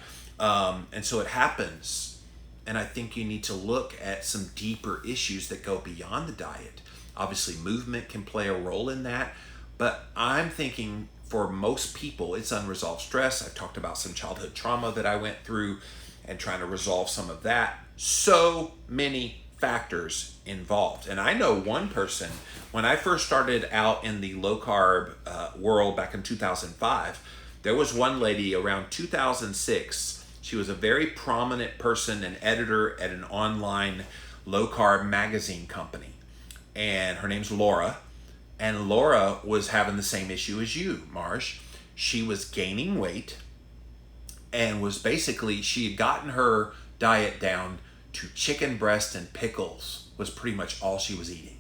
And so it happens. And I think you need to look at some deeper issues that go beyond the diet. Obviously, movement can play a role in that. But I'm thinking for most people, it's unresolved stress. I've talked about some childhood trauma that I went through and trying to resolve some of that. So many factors involved. And I know one person, when I first started out in the low carb world back in 2005, there was one lady around 2006. She was a very prominent person, an editor at an online low carb magazine company. And her name's Laura. And Laura was having the same issue as you, Marsh. She was gaining weight and was basically, she had gotten her diet down to chicken breast and pickles was pretty much all she was eating.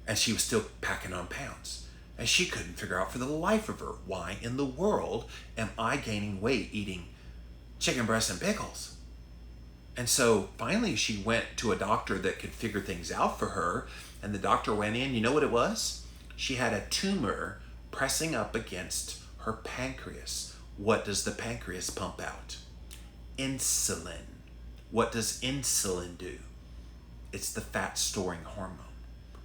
And she was still packing on pounds. And she couldn't figure out for the life of her, why in the world am I gaining weight eating chicken breast and pickles? And so finally she went to a doctor that could figure things out for her. And the doctor went in, you know what it was? She had a tumor pressing up against her pancreas. What does the pancreas pump out? Insulin. What does insulin do? It's the fat storing hormone.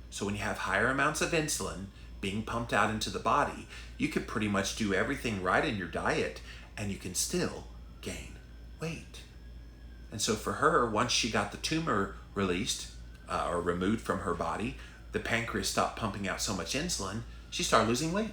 So when you have higher amounts of insulin being pumped out into the body, you could pretty much do everything right in your diet and you can still gain weight. And so for her, once she got the tumor released or removed from her body, the pancreas stopped pumping out so much insulin, she started losing weight.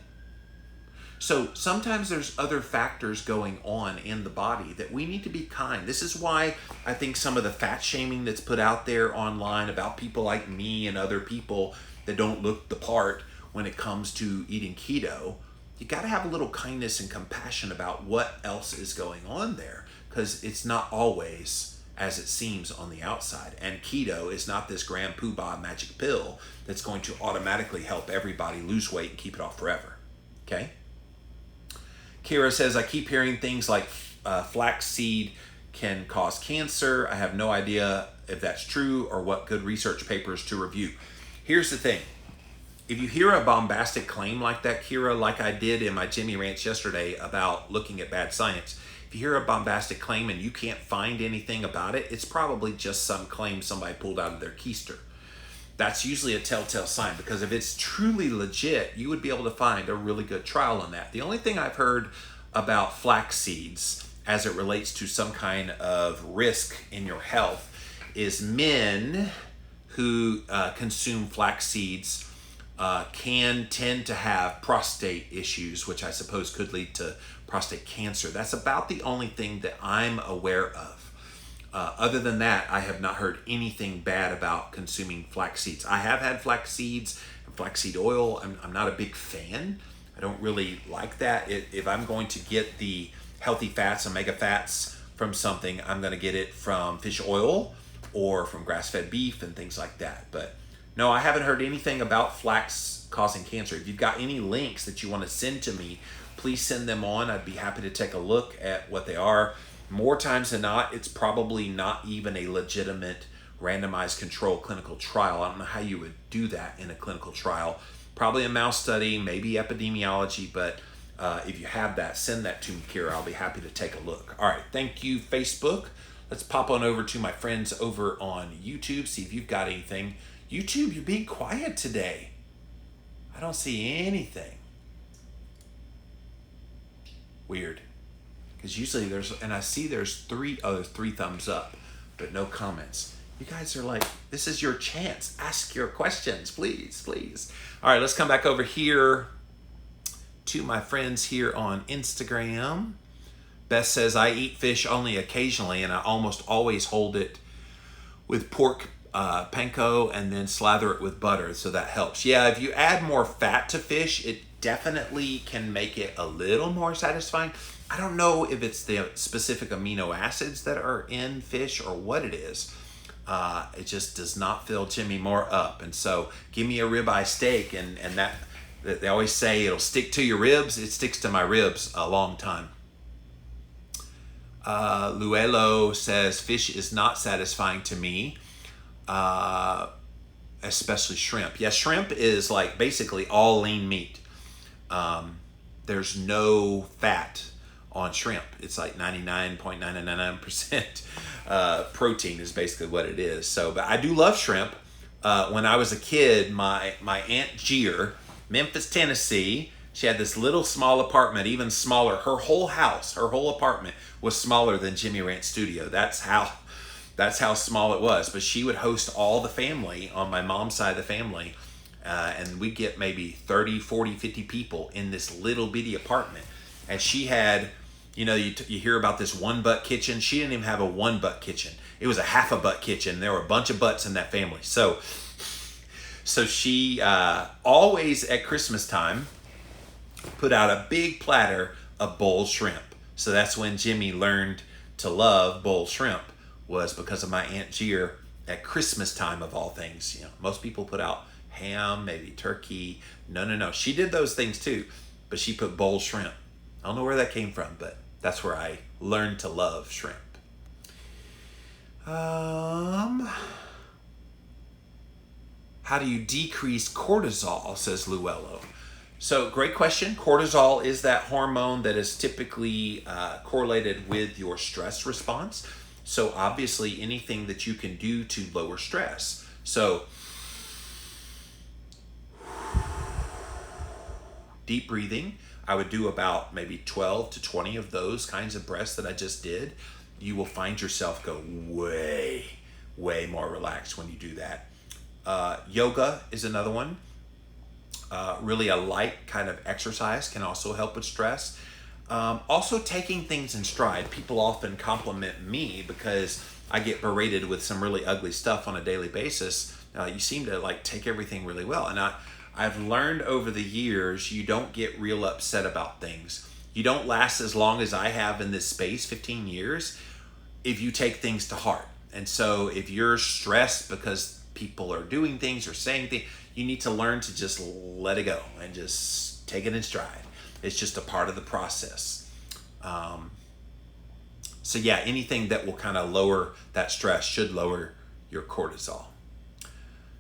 So sometimes there's other factors going on in the body that we need to be kind. This is why I think some of the fat shaming that's put out there online about people like me and other people that don't look the part when it comes to eating keto, you got to have a little kindness and compassion about what else is going on there, because it's not always as it seems on the outside. And keto is not this grand poobah magic pill that's going to automatically help everybody lose weight and keep it off forever. Okay? Kira says, I keep hearing things like flaxseed can cause cancer. I have no idea if that's true or what good research papers to review. Here's the thing. If you hear a bombastic claim like that, Kira, like I did in my Jimmy Rants yesterday about looking at bad science, if you hear a bombastic claim and you can't find anything about it, it's probably just some claim somebody pulled out of their keister. That's usually a telltale sign, because if it's truly legit, you would be able to find a really good trial on that. The only thing I've heard about flax seeds as it relates to some kind of risk in your health is men who consume flax seeds can tend to have prostate issues, which I suppose could lead to prostate cancer. That's about the only thing that I'm aware of. Other than that, I have not heard anything bad about consuming flax seeds. I have had flax seeds and flaxseed oil. I'm not a big fan. I don't really like that. If I'm going to get the healthy fats, omega fats from something, I'm going to get it from fish oil or from grass-fed beef and things like that. But no, I haven't heard anything about flax causing cancer. If you've got any links that you want to send to me, please send them on. I'd be happy to take a look at what they are. More times than not, it's probably not even a legitimate randomized control clinical trial. I don't know how you would do that in a clinical trial. Probably a mouse study, maybe epidemiology, but if you have that, send that to me, Kira. I'll be happy to take a look. All right, thank you, Facebook. Let's pop on over to my friends over on YouTube, see if you've got anything. YouTube, you're being quiet today. I don't see anything. Weird. Because usually I see there's three thumbs up, but no comments. You guys are like, this is your chance. Ask your questions, please, please. All right, let's come back over here to my friends here on Instagram. Beth says, I eat fish only occasionally, and I almost always hold it with pork panko and then slather it with butter, so that helps. Yeah, if you add more fat to fish, it definitely can make it a little more satisfying. I don't know if it's the specific amino acids that are in fish or what it is. It just does not fill Jimmy more up. And so give me a ribeye steak, and that they always say it'll stick to your ribs. It sticks to my ribs a long time. Luelo says, fish is not satisfying to me, especially shrimp. Yeah, shrimp is like basically all lean meat. There's no fat on shrimp. It's like 99.999% protein is basically what it is. So, but I do love shrimp. When I was a kid, my Aunt Gier, Memphis, Tennessee, she had this little small apartment, even smaller. Her whole house, her whole apartment was smaller than Jimmy Rant Studio. That's how small it was. But she would host all the family on my mom's side of the family. And we'd get maybe 30, 40, 50 people in this little bitty apartment. And she had, you hear about this one butt kitchen. She didn't even have a one butt kitchen. It was a half a butt kitchen. There were a bunch of butts in that family. So she always at Christmas time put out a big platter of boiled shrimp. So that's when Jimmy learned to love boiled shrimp, was because of my Aunt Gier at Christmas time of all things. Most people put out ham, maybe turkey. No. She did those things too, but she put boiled shrimp. I don't know where that came from, but that's where I learned to love shrimp. How do you decrease cortisol, says Luello. So great question. Cortisol is that hormone that is typically correlated with your stress response. So obviously anything that you can do to lower stress. So deep breathing, I would do about maybe 12 to 20 of those kinds of breaths that I just did. You will find yourself go way, way more relaxed when you do that. Yoga is another one. Really a light kind of exercise can also help with stress. Also taking things in stride. People often compliment me because I get berated with some really ugly stuff on a daily basis. You seem to take everything really well. And I've learned over the years, you don't get real upset about things. You don't last as long as I have in this space, 15 years, if you take things to heart. And so if you're stressed because people are doing things or saying things, you need to learn to just let it go and just take it in stride. It's just a part of the process. So yeah, anything that will kind of lower that stress should lower your cortisol.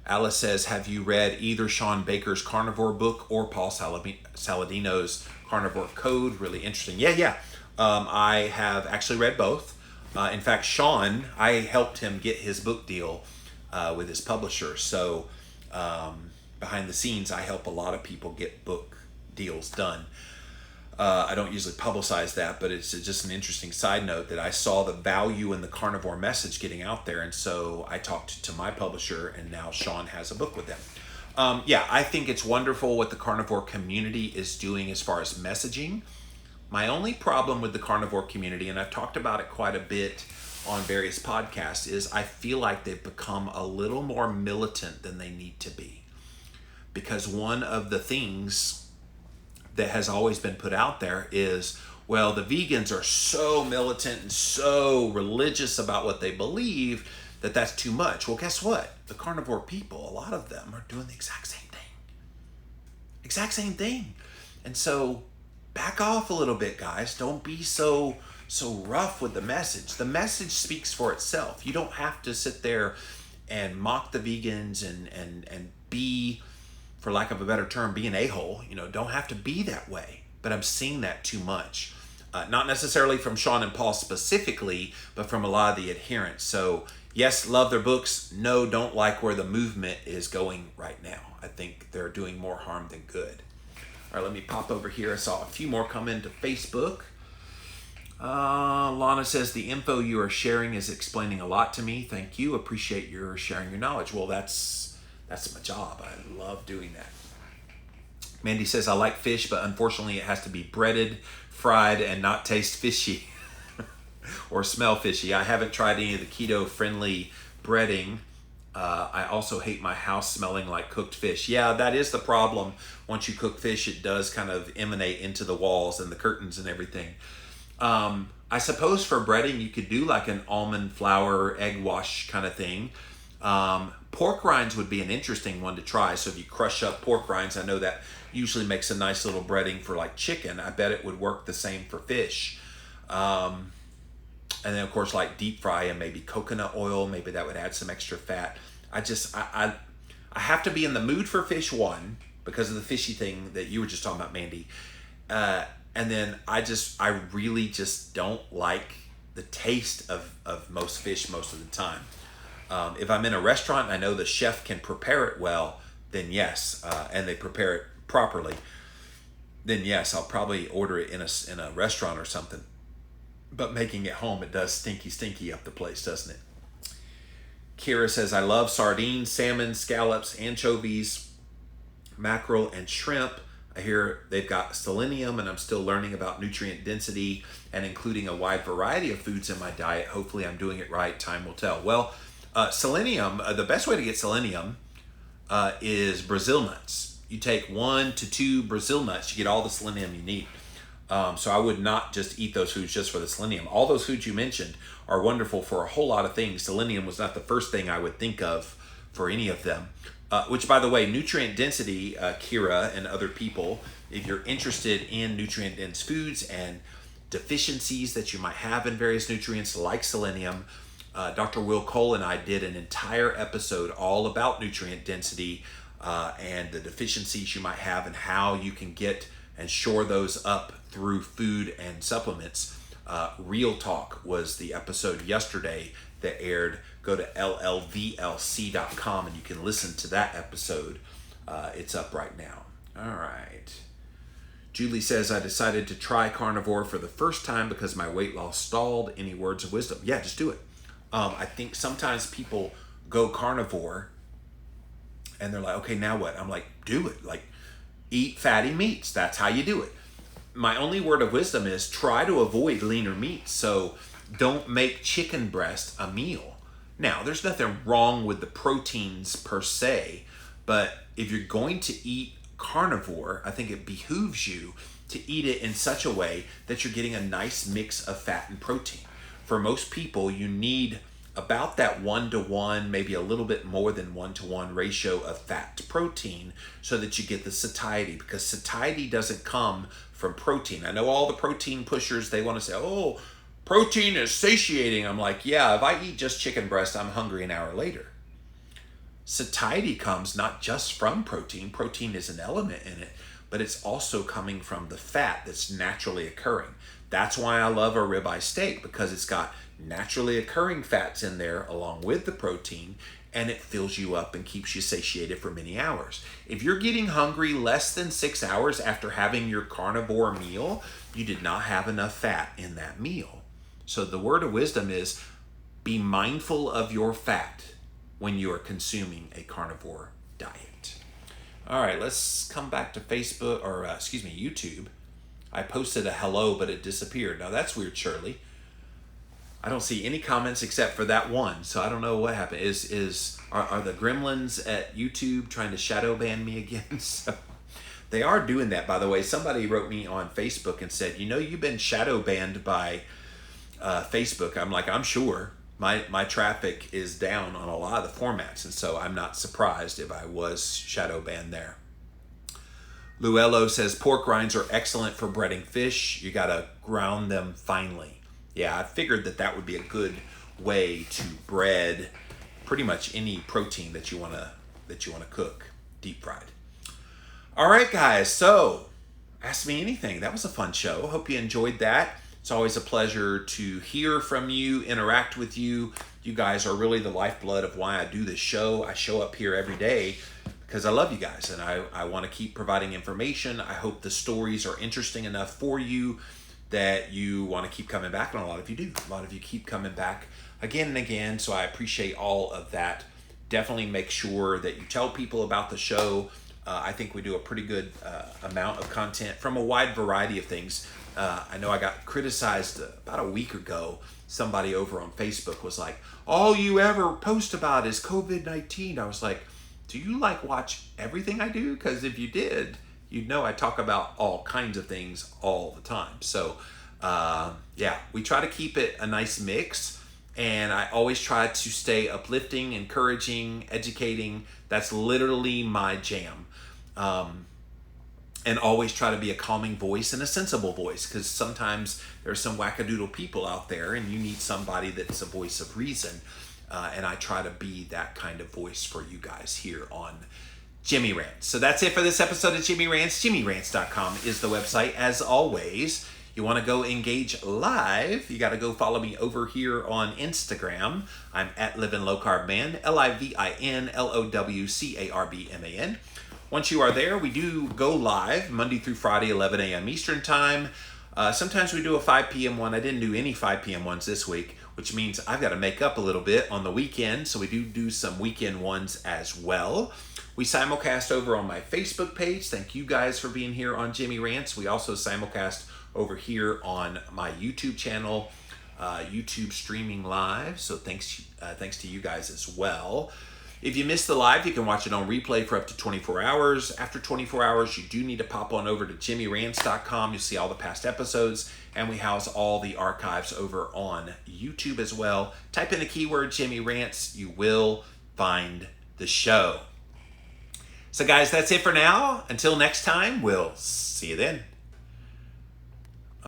Alice says, have you read either Sean Baker's Carnivore book or Paul Saladino's Carnivore Code? Really interesting. Yeah. I have actually read both. In fact, Sean, I helped him get his book deal with his publisher. So behind the scenes, I help a lot of people get book deals done. I don't usually publicize that, but it's just an interesting side note that I saw the value in the carnivore message getting out there. And so I talked to my publisher, and now Sean has a book with them. I think it's wonderful what the carnivore community is doing as far as messaging. My only problem with the carnivore community, and I've talked about it quite a bit on various podcasts is I feel like they've become a little more militant than they need to be. Because one of the things that has always been put out there is, well, the vegans are so militant and so religious about what they believe that that's too much. Well, guess what? The carnivore people, a lot of them are doing the exact same thing. Exact same thing. And so back off a little bit, guys. Don't be so rough with the message. The message speaks for itself. You don't have to sit there and mock the vegans and be, for lack of a better term, be an a-hole. Don't have to be that way. But I'm seeing that too much. Not necessarily from Sean and Paul specifically, but from a lot of the adherents. So yes, love their books. No, don't like where the movement is going right now. I think they're doing more harm than good. All right, let me pop over here. I saw a few more come into Facebook. Lana says, the info you are sharing is explaining a lot to me. Thank you. Appreciate your sharing your knowledge. Well, that's my job. I love doing that. Mandy says, I like fish, but unfortunately it has to be breaded, fried, and not taste fishy or smell fishy. I haven't tried any of the keto-friendly breading. I also hate my house smelling like cooked fish. Yeah, that is the problem. Once you cook fish, it does kind of emanate into the walls and the curtains and everything. I suppose for breading, you could do like an almond flour egg wash kind of thing. Pork rinds would be an interesting one to try. So if you crush up pork rinds, I know that usually makes a nice little breading for like chicken. I bet it would work the same for fish. And then of course, like deep fry and maybe coconut oil, maybe that would add some extra fat. I have to be in the mood for fish, one, because of the fishy thing that you were just talking about, Mandy. And then I really just don't like the taste of most fish most of the time. If I'm in a restaurant and I know the chef can prepare it well, then yes, and they prepare it properly, then yes, I'll probably order it in a restaurant or something. But making it home, it does stinky up the place, doesn't it? Kira says, I love sardines, salmon, scallops, anchovies, mackerel, and shrimp. I hear they've got selenium, and I'm still learning about nutrient density and including a wide variety of foods in my diet. Hopefully I'm doing it right. Time will tell. Well, selenium, the best way to get selenium is Brazil nuts. You take 1 to 2 Brazil nuts, you get all the selenium you need. So I would not just eat those foods just for the selenium. All those foods you mentioned are wonderful for a whole lot of things. Selenium was not the first thing I would think of for any of them. Which, by the way, nutrient density, Kira and other people, if you're interested in nutrient-dense foods and deficiencies that you might have in various nutrients like selenium, Dr. Will Cole and I did an entire episode all about nutrient density and the deficiencies you might have and how you can get and shore those up through food and supplements. Real Talk was the episode yesterday that aired. Go to llvlc.com and you can listen to that episode. It's up right now. All right. Julie says, I decided to try carnivore for the first time because my weight loss stalled. Any words of wisdom? Yeah, just do it. I think sometimes people go carnivore and they're like, okay, now what? I'm like, do it. Like, eat fatty meats. That's how you do it. My only word of wisdom is try to avoid leaner meats. So don't make chicken breast a meal. Now, there's nothing wrong with the proteins per se, but if you're going to eat carnivore, I think it behooves you to eat it in such a way that you're getting a nice mix of fat and protein. For most people, you need about that 1-to-1, maybe a little bit more than 1-to-1 ratio of fat to protein so that you get the satiety, because satiety doesn't come from protein. I know all the protein pushers, they want to say, oh, protein is satiating. I'm like, yeah, if I eat just chicken breast, I'm hungry an hour later. Satiety comes not just from protein. Protein is an element in it, but it's also coming from the fat that's naturally occurring. That's why I love a ribeye steak, because it's got naturally occurring fats in there along with the protein, and it fills you up and keeps you satiated for many hours. If you're getting hungry less than 6 hours after having your carnivore meal, you did not have enough fat in that meal. So the word of wisdom is be mindful of your fat when you are consuming a carnivore diet. All right, let's come back to Facebook, or YouTube. I posted a hello, but it disappeared. Now that's weird, Shirley. I don't see any comments except for that one. So I don't know what happened. Are the gremlins at YouTube trying to shadow ban me again? So they are doing that, by the way. Somebody wrote me on Facebook and said, you've been shadow banned by Facebook. I'm like, I'm sure. My traffic is down on a lot of the formats, and so I'm not surprised if I was shadow banned there. Luello says pork rinds are excellent for breading fish. You gotta ground them finely. Yeah, I figured that would be a good way to bread pretty much any protein that you wanna cook deep fried. All right, guys. So ask me anything. That was a fun show. Hope you enjoyed that. It's always a pleasure to hear from you, interact with you. You guys are really the lifeblood of why I do this show. I show up here every day because I love you guys, and I want to keep providing information. I hope the stories are interesting enough for you that you want to keep coming back, and a lot of you do. A lot of you keep coming back again and again, so I appreciate all of that. Definitely make sure that you tell people about the show. I think we do a pretty good amount of content from a wide variety of things. I know I got criticized about a week ago. Somebody over on Facebook was like, all you ever post about is COVID-19. I was like, do you watch everything I do? Because if you did, you'd know I talk about all kinds of things all the time. So yeah, we try to keep it a nice mix, and I always try to stay uplifting, encouraging, educating. That's literally my jam. And always try to be a calming voice and a sensible voice, because sometimes there's some wackadoodle people out there and you need somebody that's a voice of reason. And I try to be that kind of voice for you guys here on Jimmy Rants. So that's it for this episode of Jimmy Rants. JimmyRants.com is the website. As always, you want to go engage live, you got to go follow me over here on Instagram. I'm at Livin' Low Carb Man, LIVINLOWCARBMAN. Once you are there, we do go live Monday through Friday, 11 a.m. Eastern Time. Sometimes we do a 5 p.m. one. I didn't do any 5 p.m. ones this week, which means I've got to make up a little bit on the weekend. So we do some weekend ones as well. We simulcast over on my Facebook page. Thank you guys for being here on Jimmy Rants. We also simulcast over here on my YouTube channel, YouTube streaming live. So thanks to you guys as well. If you missed the live, you can watch it on replay for up to 24 hours. After 24 hours, you do need to pop on over to JimmyRants.com. You'll see all the past episodes, and we house all the archives over on YouTube as well. Type in the keyword Jimmy Rants. You will find the show. So guys, that's it for now. Until next time, we'll see you then.